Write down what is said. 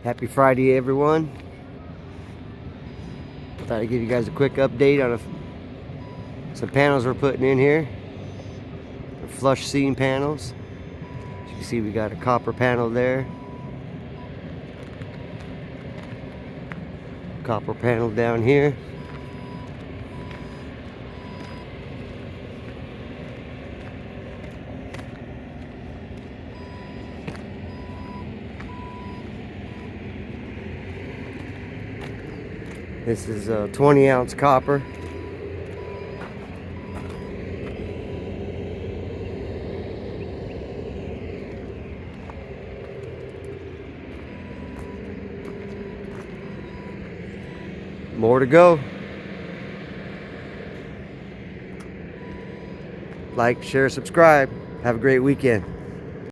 Happy Friday, everyone. Thought I'd give you guys a quick update on some panels we're putting in here. They're flush seam panels. As you can see, we got a copper panel there. Copper panel down here. This is a 20-ounce copper. More to go. Like, share, subscribe. Have a great weekend.